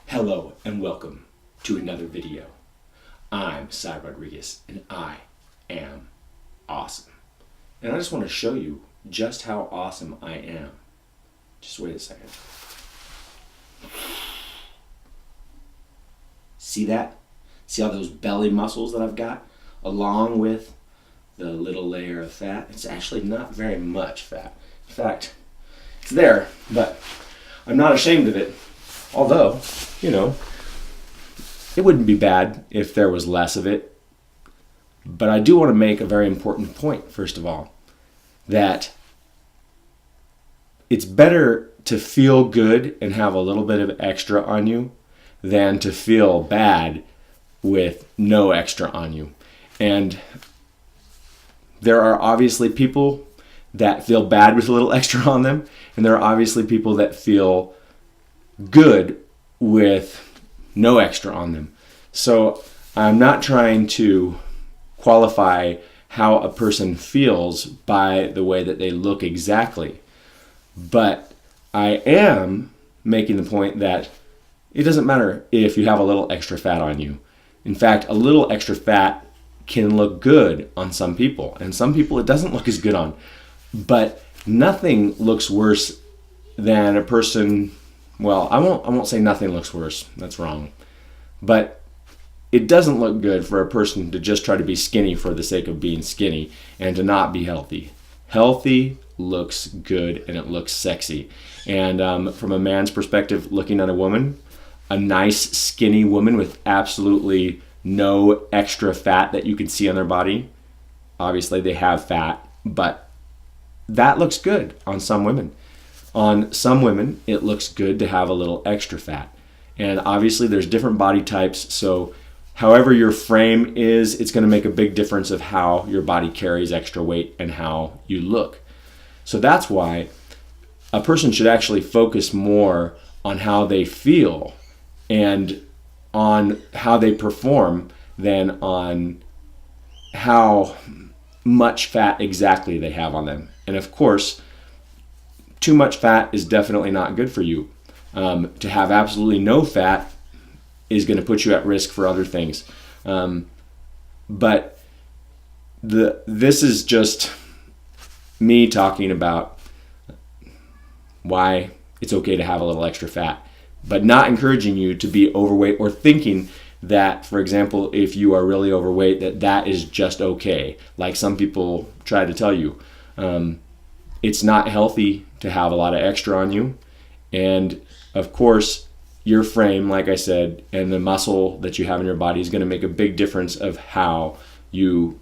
Hello and welcome to another video. I'm Sye Rodriguez and I am awesome. And I just want to show you just how awesome I am. Just wait a second. See that? See all those belly muscles that I've got along with the little layer of fat? It's actually not very much fat. In fact, it's there, but I'm not ashamed of it. Although, it wouldn't be bad if there was less of it. But I do want to make a very important point, first of all, that it's better to feel good and have a little bit of extra on you than to feel bad with no extra on you. And there are obviously people that feel bad with a little extra on them, and there are obviously people that feel good with no extra on them. So I'm not trying to qualify how a person feels by the way that they look exactly, but I am making the point that it doesn't matter if you have a little extra fat on you. In fact, a little extra fat can look good on some people, and some people it doesn't look as good on. But nothing looks worse than a person. Well, I won't say nothing looks worse. That's wrong. But it doesn't look good for a person to just try to be skinny for the sake of being skinny and to not be healthy. Healthy looks good and it looks sexy. And from a man's perspective, looking at a woman, a nice skinny woman with absolutely no extra fat that you can see on their body. Obviously, they have fat, but that looks good on some women. On some women, it looks good to have a little extra fat. And obviously, there's different body types. So however your frame is, it's going to make a big difference of how your body carries extra weight and how you look. So that's why a person should actually focus more on how they feel and on how they perform than on how much fat exactly they have on them. And of course, too much fat is definitely not good for you. To have absolutely no fat is going to put you at risk for other things. But this is just me talking about why it's okay to have a little extra fat, but not encouraging you to be overweight or thinking that, for example, if you are really overweight, that is just okay. Like some people try to tell you. It's not healthy to have a lot of extra on you. And of course, your frame, like I said, and the muscle that you have in your body is going to make a big difference of how you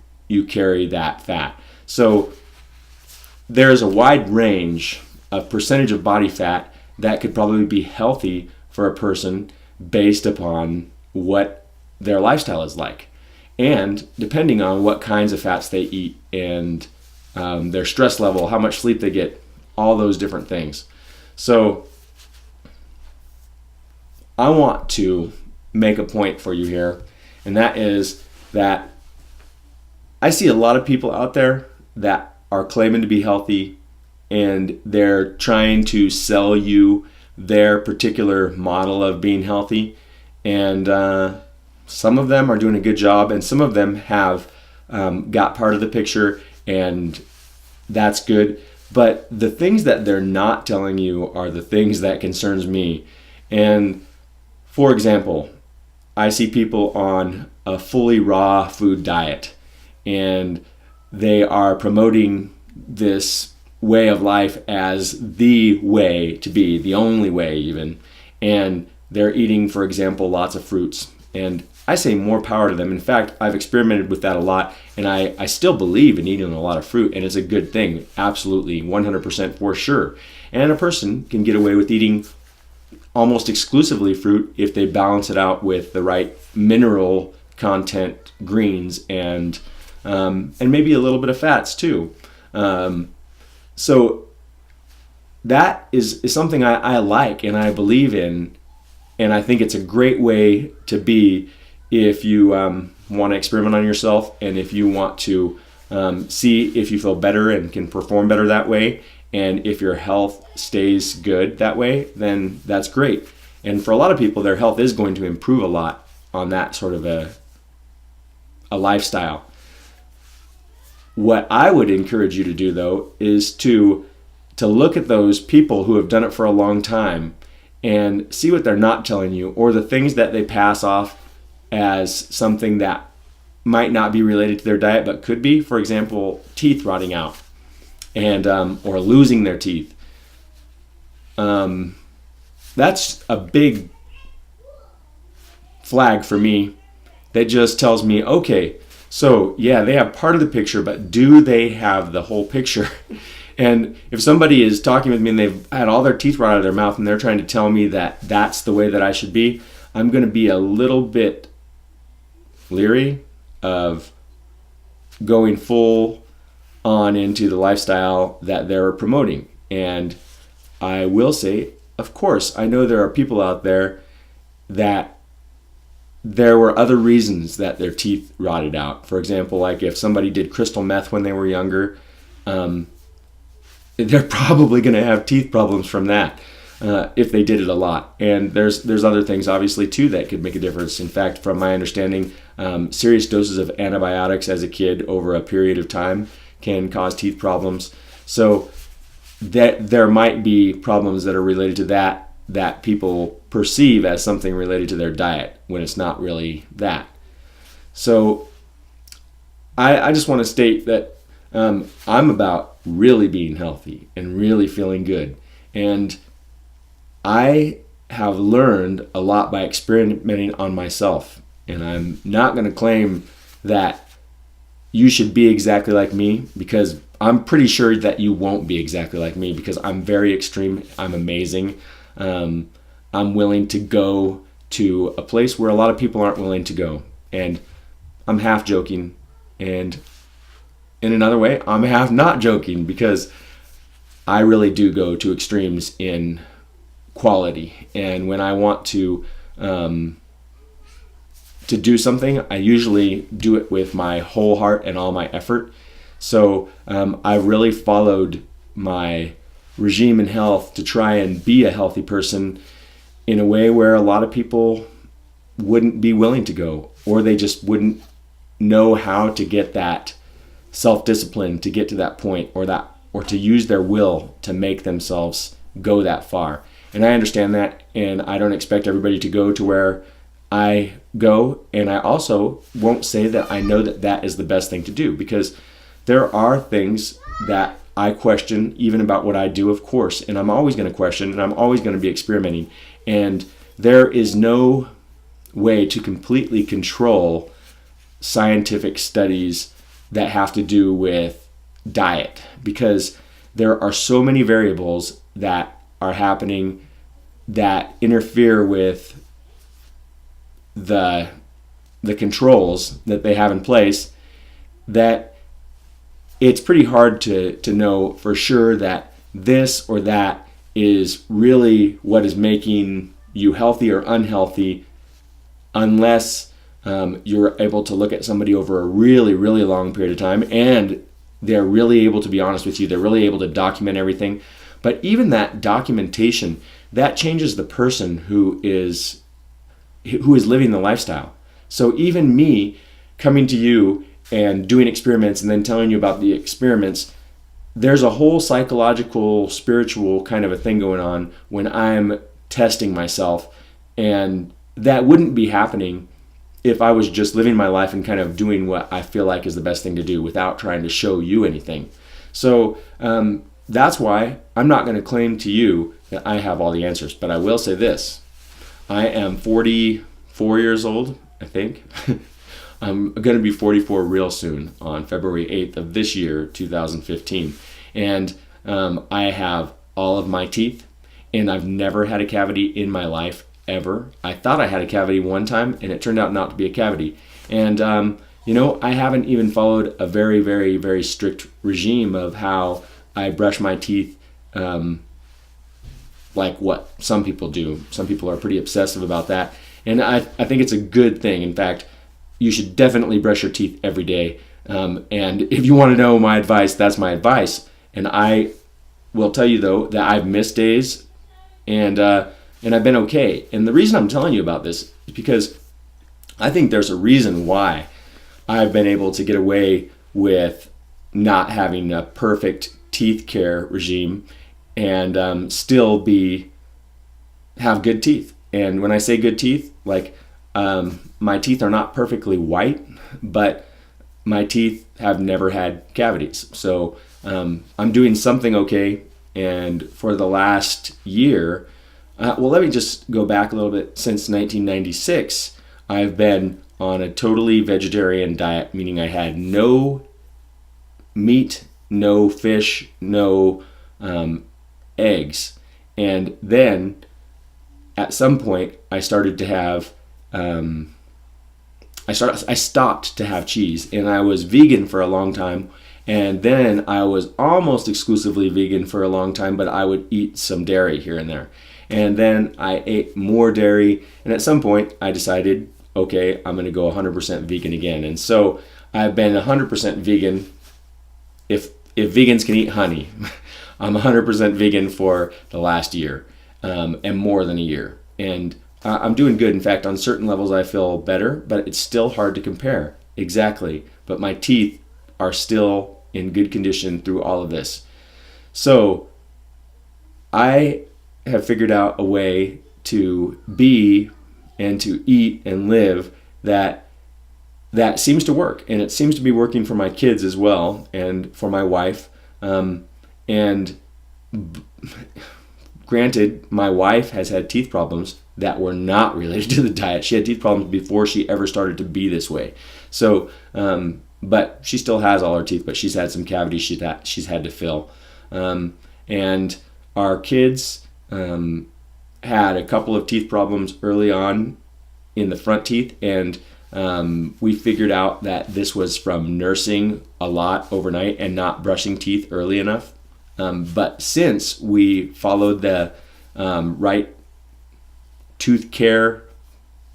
carry that fat. So there's a wide range of percentage of body fat that could probably be healthy for a person based upon what their lifestyle is like. And depending on what kinds of fats they eat and their stress level, how much sleep they get, all those different things. So I want to make a point for you here, and that is that I see a lot of people out there that are claiming to be healthy, and they're trying to sell you their particular model of being healthy. And some of them are doing a good job, and some of them have got part of the picture, and that's good. But the things that they're not telling you are the things that concerns me. And for example, I see people on a fully raw food diet, and they are promoting this way of life as the way to be, the only way even. And they're eating, for example, lots of fruits. And I say more power to them. In fact, I've experimented with that a lot, and I still believe in eating a lot of fruit, and it's a good thing, absolutely, 100% for sure. And a person can get away with eating almost exclusively fruit if they balance it out with the right mineral content greens and maybe a little bit of fats too. So that is something I like and I believe in, and I think it's a great way to be if you want to experiment on yourself, and if you want to see if you feel better and can perform better that way, and if your health stays good that way, then that's great. And for a lot of people, their health is going to improve a lot on that sort of a lifestyle. What I would encourage you to do, though, is to look at those people who have done it for a long time and see what they're not telling you, or the things that they pass off as something that might not be related to their diet but could be. For example, teeth rotting out, and or losing their teeth. That's a big flag for me. That just tells me, okay, so yeah, they have part of the picture, but do they have the whole picture? And if somebody is talking with me and they've had all their teeth rot out of their mouth and they're trying to tell me that that's the way that I should be, I'm going to be a little bit leery of going full on into the lifestyle that they're promoting. And I will say, of course, I know there are people out there that there were other reasons that their teeth rotted out. For example, like if somebody did crystal meth when they were younger, they're probably going to have teeth problems from that if they did it a lot. And there's other things, obviously, too, that could make a difference. In fact, from my understanding, serious doses of antibiotics as a kid over a period of time can cause teeth problems. So that there might be problems that are related to that people perceive as something related to their diet when it's not really that. So I just want to state that I'm about really being healthy and really feeling good. And I have learned a lot by experimenting on myself. And I'm not going to claim that you should be exactly like me, because I'm pretty sure that you won't be exactly like me, because I'm very extreme. I'm amazing. I'm willing to go to a place where a lot of people aren't willing to go. And I'm half joking. And in another way, I'm half not joking, because I really do go to extremes in quality. And when I want to do something, I usually do it with my whole heart and all my effort. So I really followed my regime in health to try and be a healthy person in a way where a lot of people wouldn't be willing to go, or they just wouldn't know how to get that self-discipline to get to that point, or to use their will to make themselves go that far. And I understand that, and I don't expect everybody to go to where I go, and I also won't say that I know that that is the best thing to do, because there are things that I question even about what I do, of course, and I'm always going to question, and I'm always going to be experimenting. And there is no way to completely control scientific studies that have to do with diet, because there are so many variables that are happening that interfere with the controls that they have in place, that it's pretty hard to know for sure that this or that is really what is making you healthy or unhealthy, unless you're able to look at somebody over a really, really long period of time, and they're really able to be honest with you. They're really able to document everything. But even that documentation, that changes the person who is living the lifestyle. So even me coming to you and doing experiments and then telling you about the experiments, there's a whole psychological, spiritual kind of a thing going on when I'm testing myself. And that wouldn't be happening if I was just living my life and kind of doing what I feel like is the best thing to do without trying to show you anything. So that's why I'm not going to claim to you that I have all the answers. But I will say this. I am 44 years old, I think. I'm going to be 44 real soon on February 8th of this year, 2015. And I have all of my teeth, and I've never had a cavity in my life, ever. I thought I had a cavity one time, and it turned out not to be a cavity. And, I haven't even followed a very, very, very strict regime of how I brush my teeth, like what some people do. Some people are pretty obsessive about that. And I think it's a good thing. In fact, you should definitely brush your teeth every day. And if you want to know my advice, that's my advice. And I will tell you, though, that I've missed days. And and I've been okay. And the reason I'm telling you about this is because I think there's a reason why I've been able to get away with not having a perfect teeth care regime and still have good teeth. And when I say good teeth, like my teeth are not perfectly white, but my teeth have never had cavities. So I'm doing something okay. And for the last year, well, let me just go back a little bit. Since 1996, I've been on a totally vegetarian diet, meaning I had no meat, no fish, no eggs. And then at some point, I started to have I stopped to have cheese, and I was vegan for a long time, and then I was almost exclusively vegan for a long time, but I would eat some dairy here and there. And then I ate more dairy, and at some point I decided, okay, I'm going to go 100% vegan again. And so I've been 100% vegan. If vegans can eat honey, I'm 100% vegan for the last year, and more than a year. And I'm doing good. In fact, on certain levels I feel better, but it's still hard to compare. Exactly. But my teeth are still in good condition through all of this. So I have figured out a way to be and to eat and live that seems to work, and it seems to be working for my kids as well, and for my wife. Granted, my wife has had teeth problems that were not related to the diet. She had teeth problems before she ever started to be this way. So, but she still has all her teeth, but she's had some cavities she's had to fill. And our kids had a couple of teeth problems early on in the front teeth, and we figured out that this was from nursing a lot overnight and not brushing teeth early enough. But since we followed the right tooth care,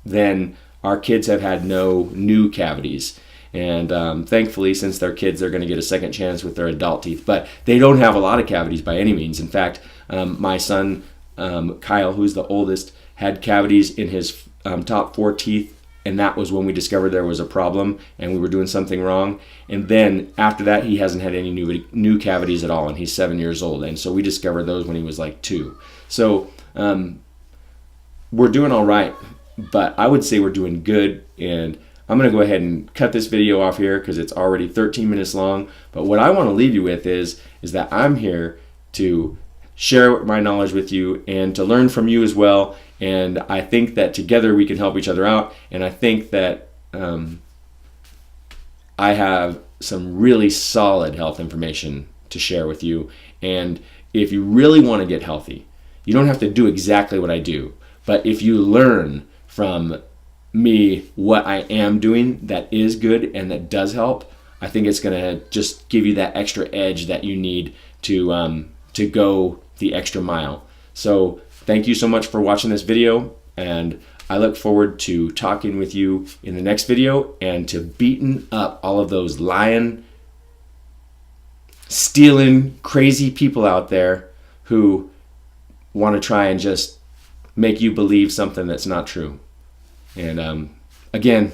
then our kids have had no new cavities. And thankfully, since they're kids, they're going to get a second chance with their adult teeth. But they don't have a lot of cavities by any means. In fact, my son, Kyle, who's the oldest, had cavities in his top 4 teeth. And that was when we discovered there was a problem and we were doing something wrong. And then after that, he hasn't had any new cavities at all, and he's 7 years old. And so we discovered those when he was like 2. So we're doing all right, but I would say we're doing good. And I'm going to go ahead and cut this video off here because it's already 13 minutes long. But what I want to leave you with is that I'm here to share my knowledge with you and to learn from you as well. And I think that together we can help each other out. And I think that I have some really solid health information to share with you. And if you really want to get healthy, you don't have to do exactly what I do. But if you learn from me what I am doing that is good and that does help, I think it's going to just give you that extra edge that you need to go the extra mile. So thank you so much for watching this video, and I look forward to talking with you in the next video and to beating up all of those lying, stealing, crazy people out there who want to try and just make you believe something that's not true. And again,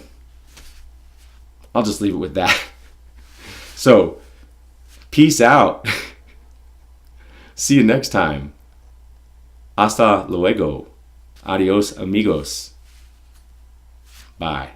I'll just leave it with that. So, peace out. See you next time. Hasta luego. Adios, amigos. Bye.